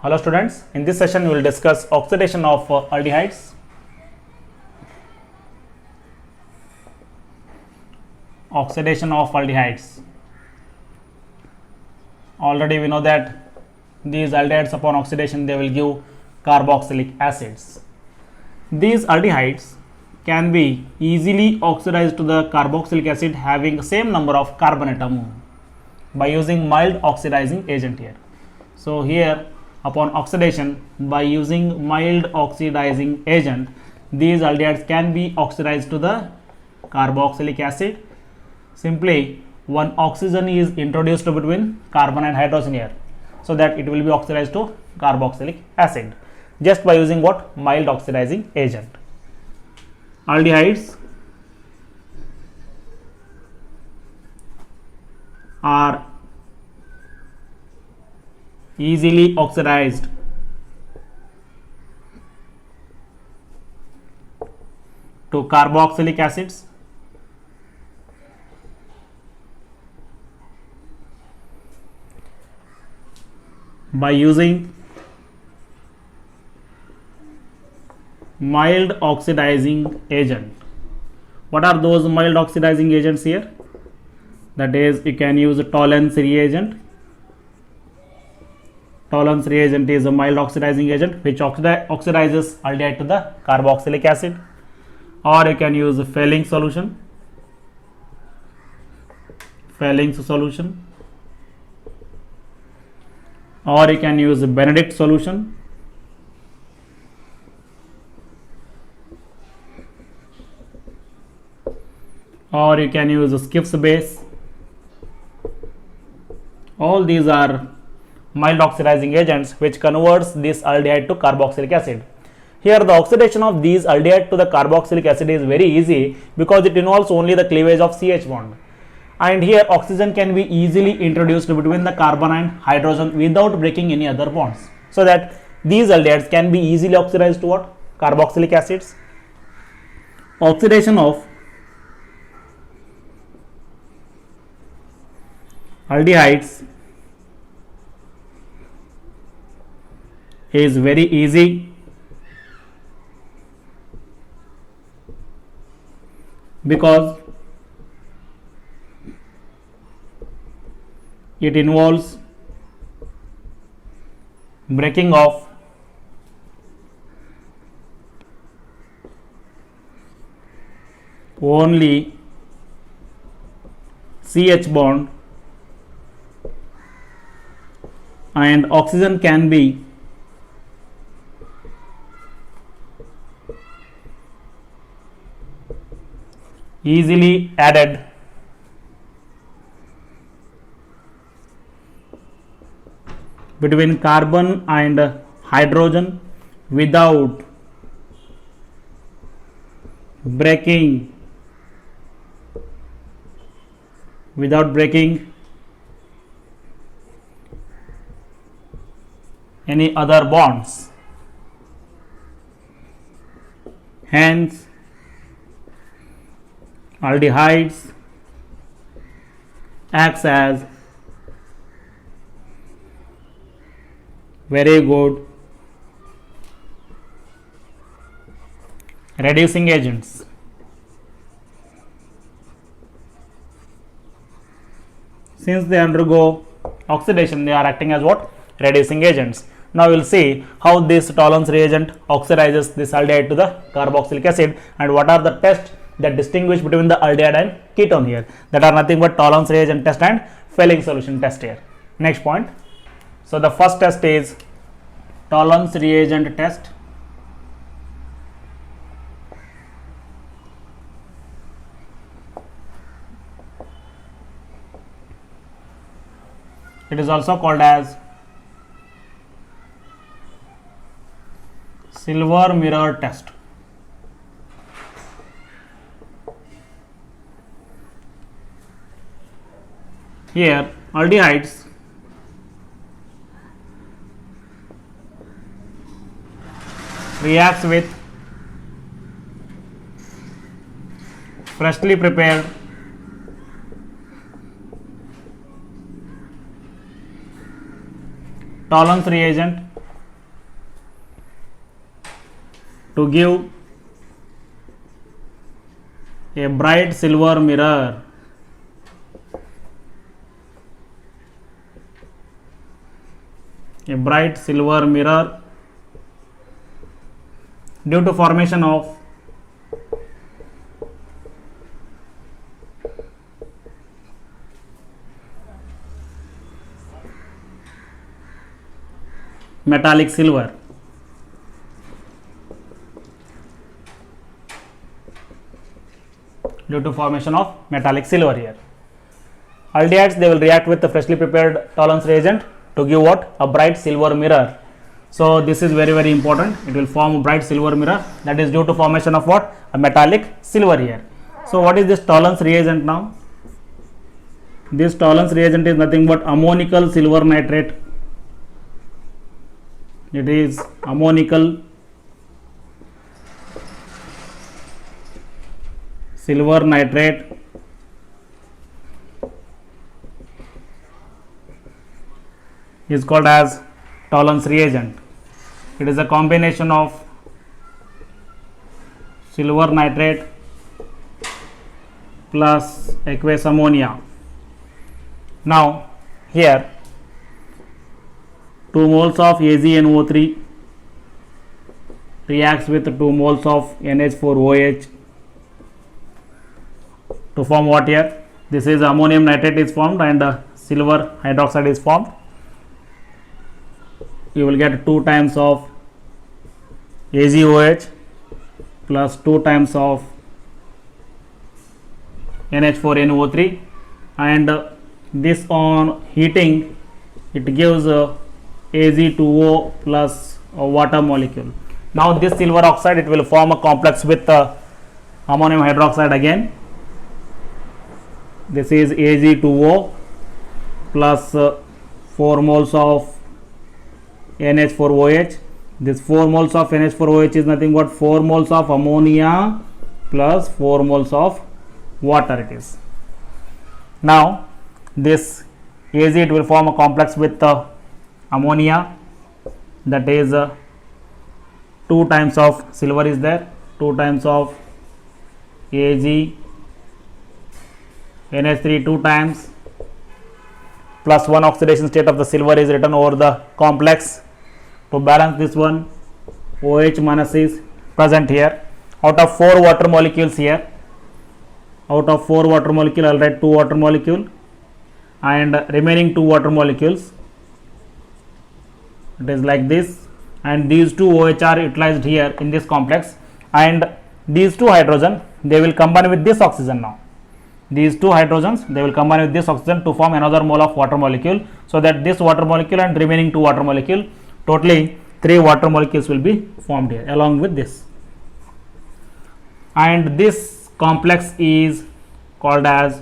Hello students, in this session we will discuss oxidation of aldehydes. Oxidation of aldehydes. Already we know that these aldehydes upon oxidation they will give carboxylic acids. These aldehydes can be easily oxidized to the carboxylic acid having same number of carbon atom by using mild oxidizing agent here. So here upon oxidation by using mild oxidizing agent, these aldehydes can be oxidized to the carboxylic acid. Simply one oxygen is introduced between carbon and hydrogen here, so that it will be oxidized to carboxylic acid just by using what? Mild oxidizing agent. Aldehydes are easily oxidized to carboxylic acids by using mild oxidizing agent. What are those mild oxidizing agents here? That is, you can use Tollens reagent. Tollens reagent is a mild oxidizing agent which oxidizes aldehyde to the carboxylic acid, or you can use Fehling's solution. Fehling's solution, or you can use Benedict solution, or you can use Skiff's base. All these are mild oxidizing agents which converts this aldehyde to carboxylic acid. Here the oxidation of these aldehyde to the carboxylic acid is very easy because it involves only the cleavage of CH bond, and here oxygen can be easily introduced between the carbon and hydrogen without breaking any other bonds, so that these aldehydes can be easily oxidized to what? Carboxylic acids. Oxidation of aldehydes is very easy because it involves breaking of only CH bond, and oxygen can be easily added between carbon and hydrogen without breaking any other bonds. Hence aldehydes acts as very good reducing agents. Since they undergo oxidation, they are acting as what? Reducing agents. Now we will see how this Tollens reagent oxidizes this aldehyde to the carboxylic acid, and what are the tests that distinguish between the aldehyde and ketone here, that are nothing but Tollens reagent test and Fehling's solution test here. Next point. So the first test is Tollens reagent test. It is also called as silver mirror test. Here aldehydes reacts with freshly prepared Tollens reagent to give a bright silver mirror. A bright silver mirror due to formation of metallic silver. Due to formation of metallic silver here. Aldehydes, they will react with the freshly prepared tolerance reagent to give what? A bright silver mirror. So this is very, very important. It will form a bright silver mirror, that is due to formation of what? A metallic silver here. So what is this tolerance reagent now? This tolerance reagent is nothing but ammonical silver nitrate. It is ammonical silver nitrate is called as tolerance reagent. It is a combination of silver nitrate plus aqueous ammonia. Now here 2 moles of AgNO3 reacts with 2 moles of NH4OH to form what here? This is ammonium nitrate is formed and silver hydroxide is formed. You will get 2 times of AgOH plus 2 times of NH4NO3, and this on heating it gives Ag2O plus a water molecule. Now this silver oxide, it will form a complex with ammonium hydroxide again. This is Ag2O plus 4 moles of NH4OH. This 4 moles of NH4OH is nothing but 4 moles of ammonia plus 4 moles of water it is. Now this Ag, it will form a complex with ammonia, that is 2 times of silver is there, 2 times of Ag, NH3 2 times, plus 1 oxidation state of the silver is written over the complex. To balance this one, OH minus is present here. Out of 4 water molecules here, out of 4 water molecule, I will write 2 water molecule, and remaining 2 water molecules, it is like this, and these 2 OH are utilized here in this complex, and these 2 hydrogen, they will combine with this oxygen now. These 2 hydrogens, they will combine with this oxygen to form another mole of water molecule, so that this water molecule and remaining 2 water molecule, totally 3 water molecules will be formed here along with this. And this complex is called as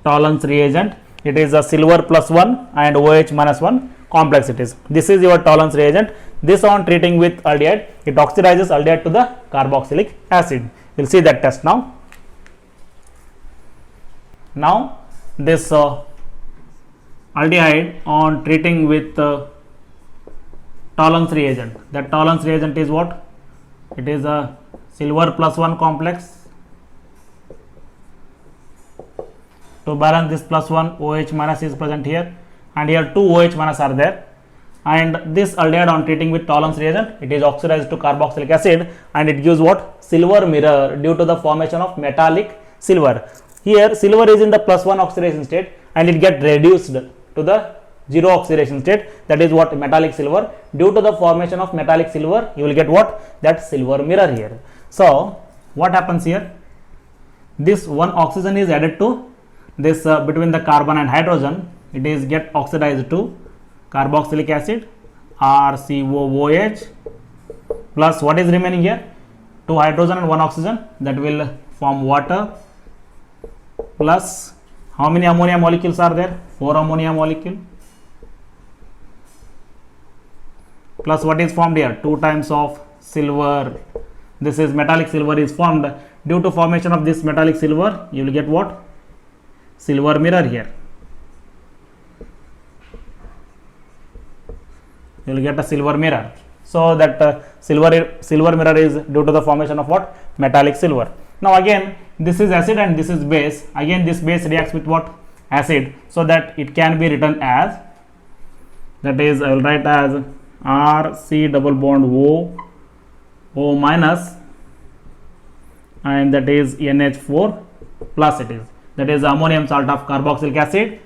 tolerance reagent. It is a silver plus 1 and OH minus 1 complex it is. This is your tolerance reagent. This on treating with aldehyde, it oxidizes aldehyde to the carboxylic acid. We will see that test now. Now this aldehyde on treating with tolerance reagent, that tolerance reagent is what? It is a silver plus 1 complex. To balance this plus 1, OH minus is present here, and here 2 OH minus are there, and this aldehyde on treating with tolerance reagent, it is oxidized to carboxylic acid, and it gives what? Silver mirror due to the formation of metallic silver. Here silver is in the plus 1 oxidation state, and it get reduced to the 0 oxidation state, that is what? Metallic silver. Due to the formation of metallic silver, you will get what? That silver mirror here. So what happens here? This one oxygen is added to this between the carbon and hydrogen, it is get oxidized to carboxylic acid, RCOOH, plus what is remaining here? 2 hydrogen and 1 oxygen, that will form water, plus how many ammonia molecules are there? 4 ammonia molecule, plus what is formed here? 2 times of silver. This is metallic silver is formed. Due to formation of this metallic silver, you will get what? Silver mirror here. You will get a silver mirror. So that silver mirror is due to the formation of what? Metallic silver. Now again, this is acid and this is base. Again, this base reacts with what? Acid. So that it can be written as, that is, I will write as RC double bond O minus, and that is NH4 plus it is. That is ammonium salt of carboxylic acid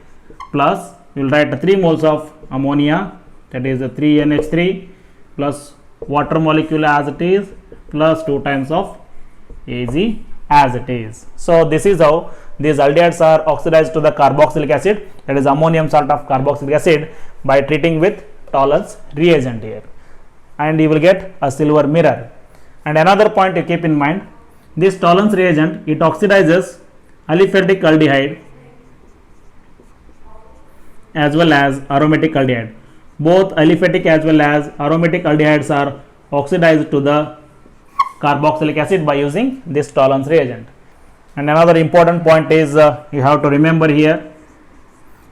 plus, we will write 3 moles of ammonia, that is 3NH3 plus water molecule as it is plus 2 times of Ag as it is. So this is how these aldehydes are oxidized to the carboxylic acid, that is ammonium salt of carboxylic acid, by treating with Tollens reagent here, and you will get a silver mirror. And another point to keep in mind, this Tollens reagent, it oxidizes aliphatic aldehyde as well as aromatic aldehyde. Both aliphatic as well as aromatic aldehydes are oxidized to the carboxylic acid by using this Tollens reagent. And another important point is you have to remember here,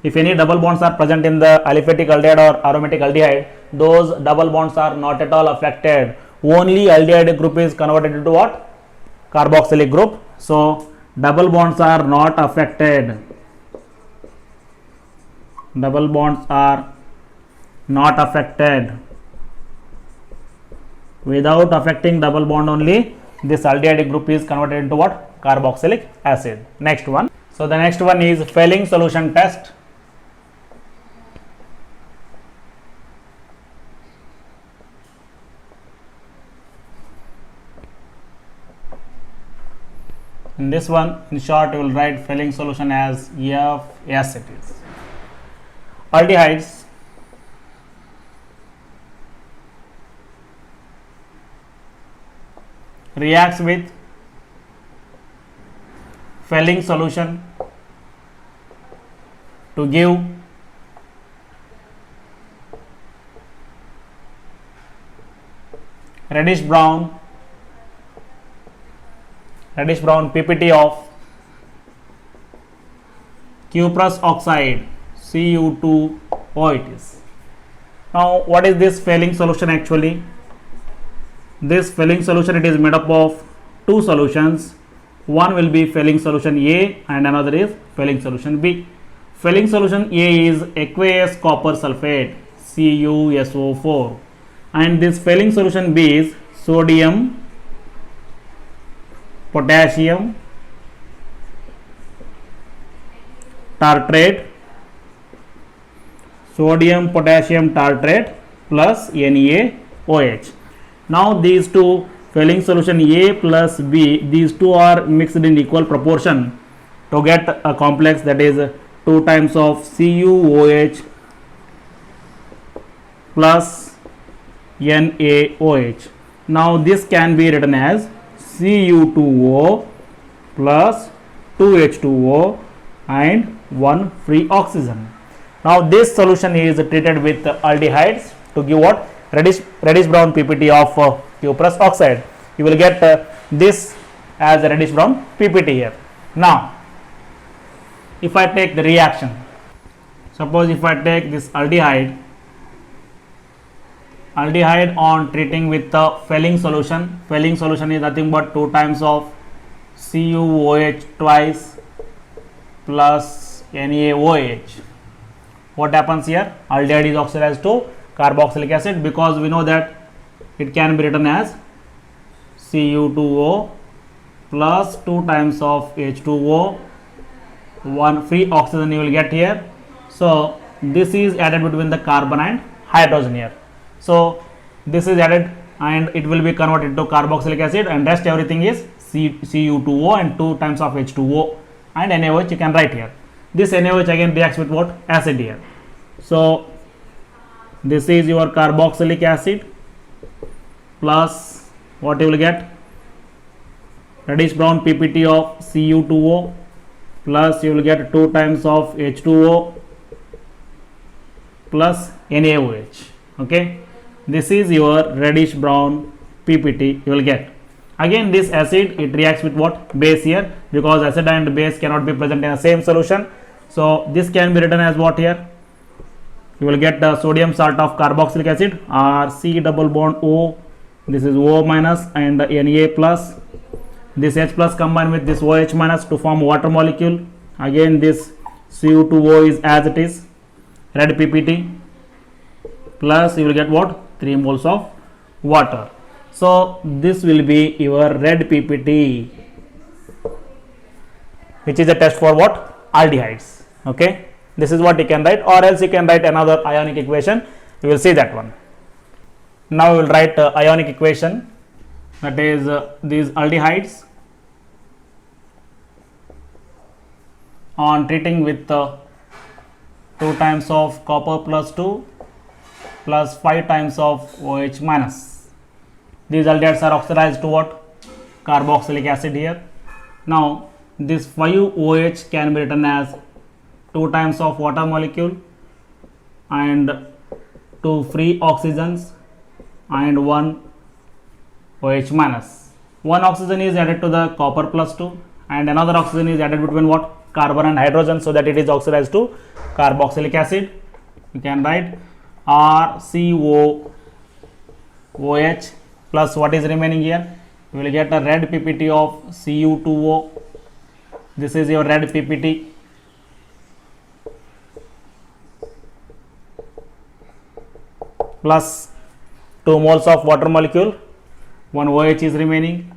if any double bonds are present in the aliphatic aldehyde or aromatic aldehyde, those double bonds are not at all affected. Only aldehyde group is converted into what? Carboxylic group. So double bonds are not affected. Double bonds are not affected. Without affecting double bond only, this aldehyde group is converted into what? Carboxylic acid. Next one. So the next one is Fehling solution test. In this one, in short, you will write Fehling solution as FS it is. Aldehydes reacts with Fehling solution to give reddish brown PPT of cuprous oxide Cu2O it is. Now what is this Fehling solution actually? This Fehling solution, it is made up of 2 solutions. One will be Fehling solution A and another is Fehling solution B. Fehling solution A is aqueous copper sulfate CuSO4, and this Fehling solution B is sodium, potassium tartrate, sodium potassium tartrate plus NaOH. Now these two Fehling solution A plus B, these two are mixed in equal proportion to get a complex that is 2 times of CuOH plus NaOH. Now this can be written as Cu2O plus 2H2O and 1 free oxygen. Now this solution is treated with aldehydes to give what? Reddish brown PPT of cuprous oxide. You will get this as a reddish brown PPT here. Now if I take the reaction, suppose if I take this aldehyde on treating with the Fehling solution is nothing but 2 times of CuOH twice plus NaOH. What happens here? Aldehyde is oxidized to carboxylic acid, because we know that it can be written as Cu2O plus 2 times of H2O, 1 free oxygen you will get here. So this is added between the carbon and hydrogen here. So this is added and it will be converted to carboxylic acid, and rest everything is Cu2O and 2 times of H2O and NaOH you can write here. This NaOH again reacts with what? Acid here. So this is your carboxylic acid plus what you will get? Reddish brown PPT of Cu2O plus you will get 2 times of H2O plus NaOH. Okay, this is your reddish brown PPT you will get. Again this acid, it reacts with what? Base here, because acid and base cannot be present in the same solution. So this can be written as what here? you will get the sodium salt of carboxylic acid, or C double bond O, this is O minus and Na plus, this H plus combined with this OH minus to form water molecule. Again this Cu2O is as it is, red PPT, plus you will get what, 3 moles of water. So this will be your red PPT, which is a test for what, aldehydes. Okay, this is what you can write, or else you can write another ionic equation. You will see that one. Now we will write ionic equation, that is these aldehydes on treating with 2 times of copper plus 2 plus 5 times of OH minus. These aldehydes are oxidized to what, carboxylic acid here. Now this 5 OH can be written as 2 times of water molecule and 2 free oxygens and 1 OH minus. One oxygen is added to the copper plus 2 and another oxygen is added between what, carbon and hydrogen, so that it is oxidized to carboxylic acid. You can write RCOOH plus what is remaining here, you will get a red PPT of Cu2O. This is your red PPT, plus 2 moles of water molecule, 1 OH is remaining,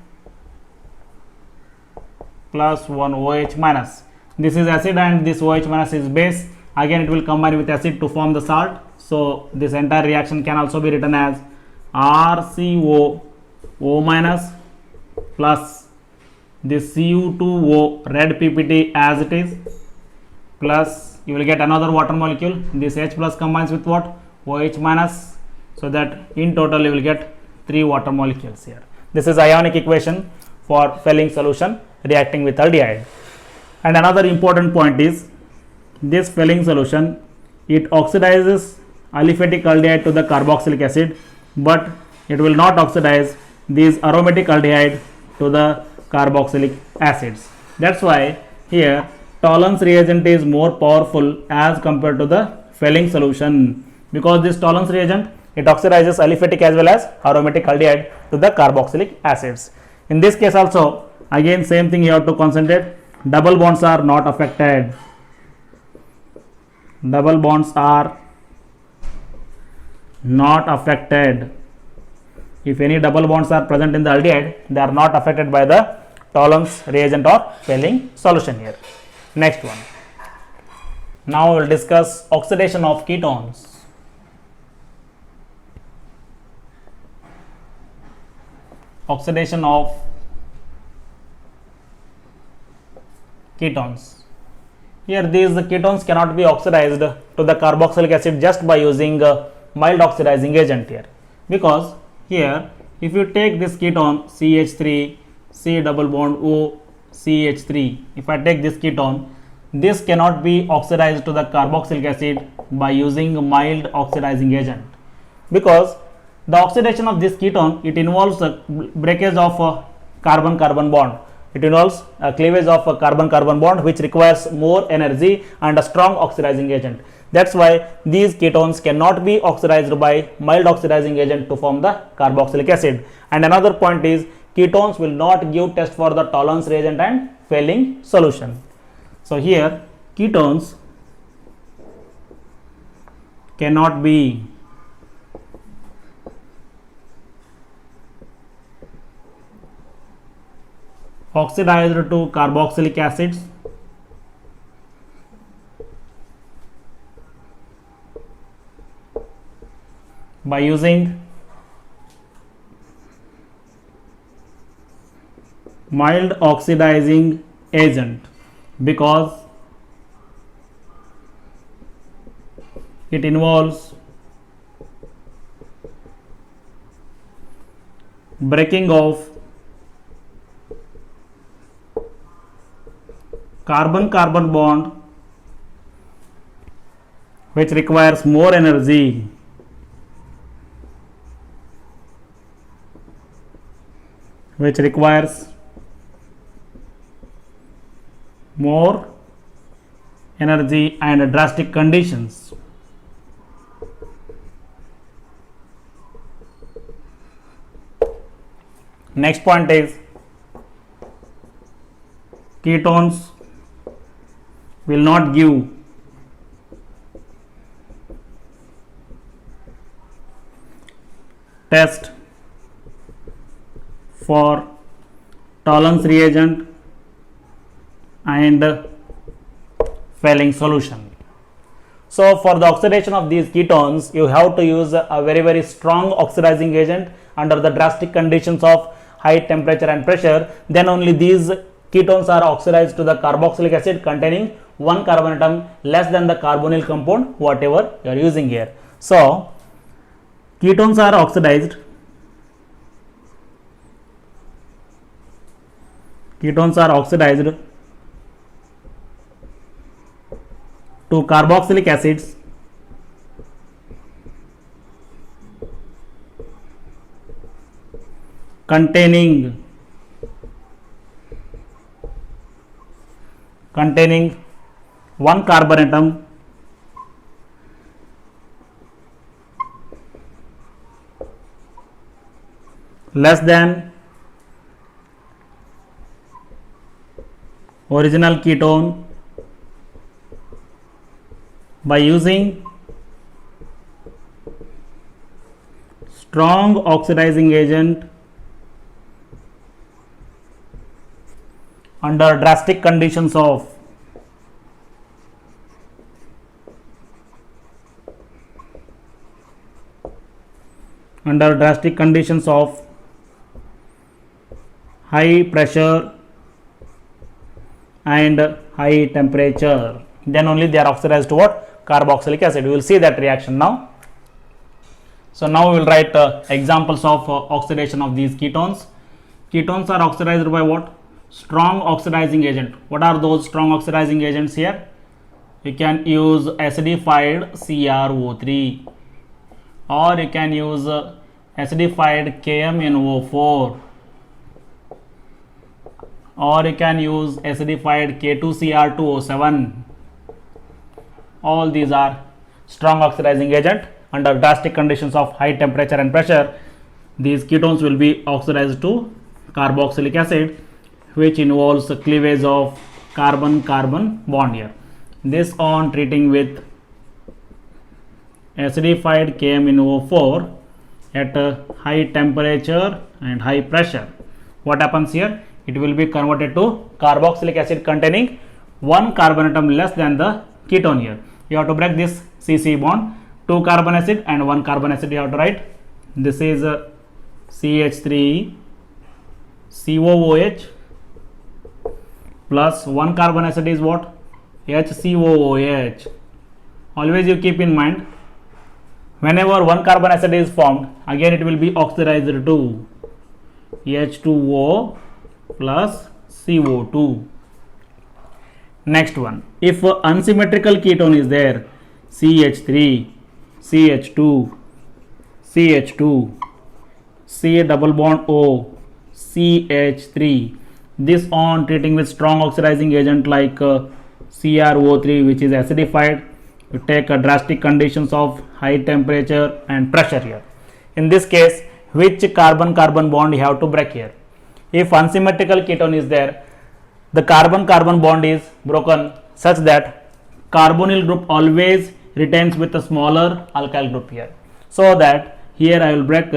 plus 1 OH minus. This is acid and this OH minus is base. Again it will combine with acid to form the salt. So this entire reaction can also be written as RCOO minus plus this Cu2O red PPT as it is, plus you will get another water molecule. This H plus combines with what, OH minus, so that in total you will get 3 water molecules here. This is ionic equation for Fehling solution reacting with aldehyde. And another important point is this Fehling solution, it oxidizes aliphatic aldehyde to the carboxylic acid, but it will not oxidize these aromatic aldehyde to the carboxylic acids. That's why here Tollens reagent is more powerful as compared to the Fehling solution, because this Tollens reagent, it oxidizes aliphatic as well as aromatic aldehyde to the carboxylic acids. In this case also, again same thing you have to concentrate. Double bonds are not affected. Double bonds are not affected. If any double bonds are present in the aldehyde, they are not affected by the Tollens reagent or Fehling solution here. Next one. Now we will discuss oxidation of ketones. Oxidation of ketones. Here these ketones cannot be oxidized to the carboxylic acid just by using mild oxidizing agent here, because here if you take this ketone CH3, C double bond O, CH3, if I take this ketone, this cannot be oxidized to the carboxylic acid by using mild oxidizing agent, because the oxidation of this ketone, it involves a breakage of a carbon-carbon bond. It involves a cleavage of a carbon-carbon bond, which requires more energy and a strong oxidizing agent. That's why these ketones cannot be oxidized by mild oxidizing agent to form the carboxylic acid. And another point is ketones will not give test for the Tollens reagent and Fehling solution. So here ketones cannot be oxidized to carboxylic acids by using mild oxidizing agent, because it involves breaking of carbon-carbon bond, which requires more energy, and drastic conditions. Next point is ketones will not give test for Tollens reagent and Fehling solution. So for the oxidation of these ketones, you have to use a very strong oxidizing agent under the drastic conditions of high temperature and pressure. Then only these ketones are oxidized to the carboxylic acid containing one carbon atom less than the carbonyl compound whatever you are using here. So ketones are oxidized to carboxylic acids containing one carbon atom less than original ketone by using strong oxidizing agent under drastic conditions of high pressure and high temperature. Then only they are oxidized to what? Carboxylic acid. We will see that reaction now. So now we will write examples of oxidation of these ketones. Ketones are oxidized by what? Strong oxidizing agent. What are those strong oxidizing agents here? You can use acidified CrO3 or you can use acidified KMnO4 or you can use acidified K2Cr2O7. All these are strong oxidizing agent under drastic conditions of high temperature and pressure. These ketones will be oxidized to carboxylic acid, which involves cleavage of carbon-carbon bond here. This on treating with acidified KMnO4 at a high temperature and high pressure. What happens here? It will be converted to carboxylic acid containing one carbon atom less than the ketone here. You have to break this CC bond, 2 carbon acid and 1 carbon acid you have to write. This is CH3 COOH plus 1 carbon acid is what? HCOOH. Always you keep in mind, whenever 1 carbon acid is formed, again it will be oxidized to H2O plus CO2. Next one, if unsymmetrical ketone is there, CH3, CH2, CH2, C double bond O, CH3. This on treating with strong oxidizing agent like CrO3, which is acidified, you take drastic conditions of high temperature and pressure here. In this case, which carbon-carbon bond you have to break here? If unsymmetrical ketone is there, the carbon-carbon bond is broken such that carbonyl group always retains with a smaller alkyl group here. So that here I will break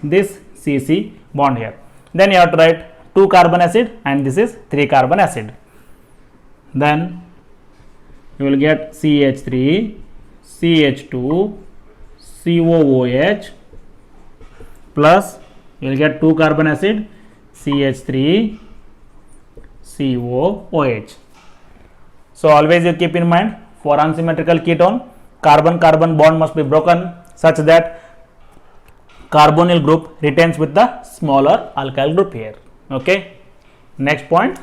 this CC bond here. Then you have to write 2 carbon acid and this is 3 carbon acid. Then you will get CH3, CH2, COOH plus you will get 2 carbon acid, CH3, COOH. So always you keep in mind, for unsymmetrical ketone, carbon-carbon bond must be broken such that carbonyl group retains with the smaller alkyl group here. Okay. Next point,